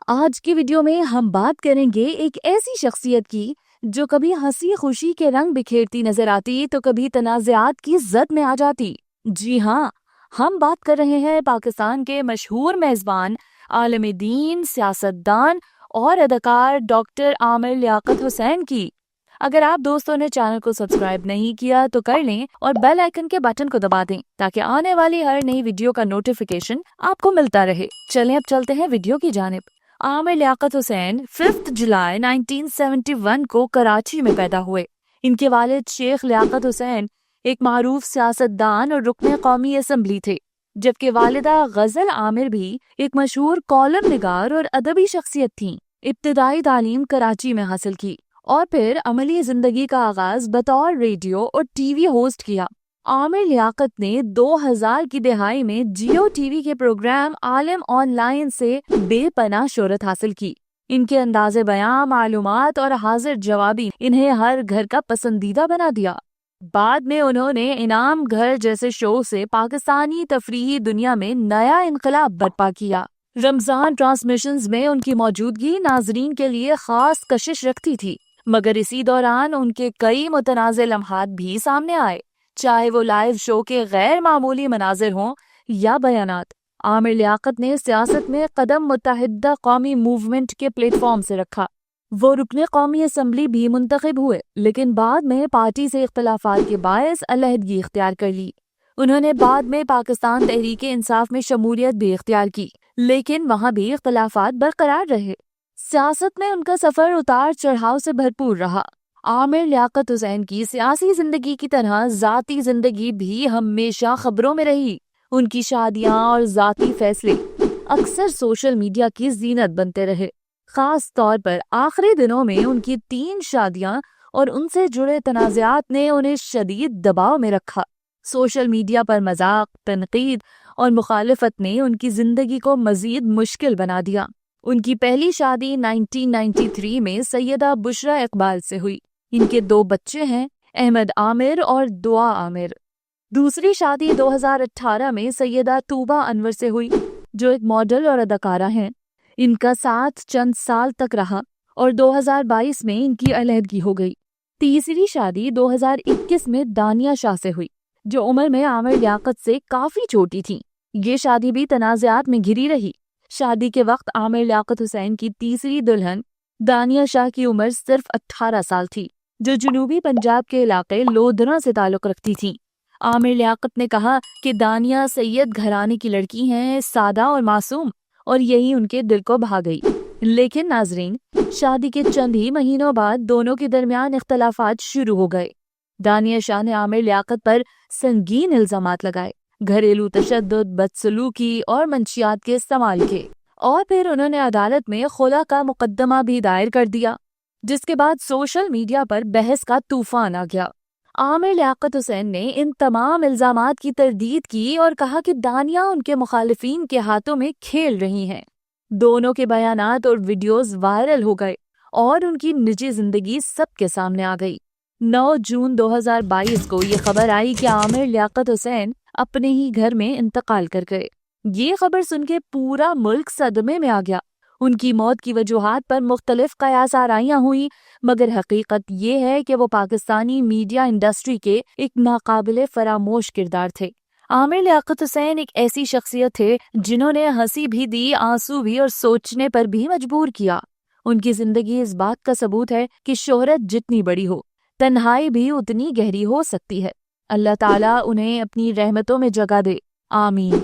آج کی ویڈیو میں ہم بات کریں گے ایک ایسی شخصیت کی جو کبھی ہنسی خوشی کے رنگ بکھیرتی نظر آتی تو کبھی تنازعات کی زد میں آ جاتی۔ جی ہاں، ہم بات کر رہے ہیں پاکستان کے مشہور میزبان، عالم دین، سیاستدان اور اداکار ڈاکٹر عامر لیاقت حسین کی۔ اگر آپ دوستوں نے چینل کو سبسکرائب نہیں کیا تو کر لیں اور بیل آئیکن کے بٹن کو دبا دیں تاکہ آنے والی ہر نئی ویڈیو کا نوٹیفیکیشن آپ کو ملتا رہے۔ چلیں اب چلتے ہیں ویڈیو کی جانب۔ عامر لیاقت حسین 5 جولائی 1971 کو کراچی میں پیدا ہوئے۔ ان کے والد شیخ لیاقت حسین ایک معروف سیاستدان اور رکن قومی اسمبلی تھے، جبکہ والدہ غزل عامر بھی ایک مشہور کالم نگار اور ادبی شخصیت تھیں۔ ابتدائی تعلیم کراچی میں حاصل کی اور پھر عملی زندگی کا آغاز بطور ریڈیو اور ٹی وی ہوسٹ کیا۔ عامر لیاقت نے 2000 کی دہائی میں جیو ٹی وی کے پروگرام عالم آن لائن سے بے پناہ شہرت حاصل کی۔ ان کے انداز بیان، معلومات اور حاضر جوابی انہیں ہر گھر کا پسندیدہ بنا دیا۔ بعد میں انہوں نے انعام گھر جیسے شو سے پاکستانی تفریحی دنیا میں نیا انقلاب برپا کیا۔ رمضان ٹرانسمیشنز میں ان کی موجودگی ناظرین کے لیے خاص کشش رکھتی تھی، مگر اسی دوران ان کے کئی متنازع لمحات بھی سامنے آئے، چاہے وہ لائیو شو کے غیر معمولی مناظر ہوں یا بیانات۔ عامر لیاقت نے سیاست میں قدم متحدہ قومی موومنٹ کے پلیٹ فارم سے رکھا۔ وہ رکن قومی اسمبلی بھی منتخب ہوئے، لیکن بعد میں پارٹی سے اختلافات کے باعث علیحدگی اختیار کر لی۔ انہوں نے بعد میں پاکستان تحریک انصاف میں شمولیت بھی اختیار کی، لیکن وہاں بھی اختلافات برقرار رہے۔ سیاست میں ان کا سفر اتار چڑھاؤ سے بھرپور رہا۔ عامر لیاقت حسین کی سیاسی زندگی کی طرح ذاتی زندگی بھی ہمیشہ خبروں میں رہی۔ ان کی شادیاں اور ذاتی فیصلے اکثر سوشل میڈیا کی زینت بنتے رہے، خاص طور پر آخری دنوں میں ان کی 3 شادیاں اور ان سے جڑے تنازعات نے انہیں شدید دباؤ میں رکھا۔ سوشل میڈیا پر مذاق، تنقید اور مخالفت نے ان کی زندگی کو مزید مشکل بنا دیا۔ ان کی پہلی شادی 1993 میں سیدہ بشرا اقبال سے ہوئی۔ ان کے 2 بچے ہیں، احمد عامر اور دعا عامر۔ دوسری شادی 2018 میں سیدہ طوبہ انور سے ہوئی، جو ایک ماڈل اور اداکارہ ہیں۔ ان کا ساتھ چند سال تک رہا اور 2022 میں ان کی علیحدگی ہو گئی۔ تیسری شادی 2021 میں دانیہ شاہ سے ہوئی، جو عمر میں عامر لیاقت سے کافی چھوٹی تھیں۔ یہ شادی بھی تنازعات میں گھری رہی۔ شادی کے وقت عامر لیاقت حسین کی تیسری دلہن دانیہ شاہ کی عمر صرف 18 سال تھی، جو جنوبی پنجاب کے علاقے لودھرا سے تعلق رکھتی تھیں۔ عامر لیاقت نے کہا کہ دانیہ سید گھرانے کی لڑکی ہیں، سادہ اور معصوم، اور یہی ان کے دل کو بھا گئی۔ لیکن ناظرین، شادی کے چند ہی مہینوں بعد دونوں کے درمیان اختلافات شروع ہو گئے۔ دانیہ شاہ نے عامر لیاقت پر سنگین الزامات لگائے، گھریلو تشدد، بدسلوکی اور منشیات کے استعمال کے، اور پھر انہوں نے عدالت میں خلا کا مقدمہ بھی دائر کر دیا، جس کے بعد سوشل میڈیا پر بحث کا طوفان آ گیا۔ عامر لیاقت حسین نے ان تمام الزامات کی تردید کی اور کہا کہ دانیہ ان کے مخالفین کے ہاتھوں میں کھیل رہی ہیں۔ دونوں کے بیانات اور ویڈیوز وائرل ہو گئے اور ان کی نجی زندگی سب کے سامنے آ گئی۔ 9 جون 2022 کو یہ خبر آئی کہ عامر لیاقت حسین اپنے ہی گھر میں انتقال کر گئے۔ یہ خبر سن کے پورا ملک صدمے میں آ گیا۔ ان کی موت کی وجوہات پر مختلف قیاس آرائیاں ہوئیں، مگر حقیقت یہ ہے کہ وہ پاکستانی میڈیا انڈسٹری کے ایک ناقابل فراموش کردار تھے۔ عامر لیاقت حسین ایک ایسی شخصیت تھے جنہوں نے ہنسی بھی دی، آنسو بھی، اور سوچنے پر بھی مجبور کیا۔ ان کی زندگی اس بات کا ثبوت ہے کہ شہرت جتنی بڑی ہو، تنہائی بھی اتنی گہری ہو سکتی ہے۔ اللہ تعالیٰ انہیں اپنی رحمتوں میں جگہ دے، آمین۔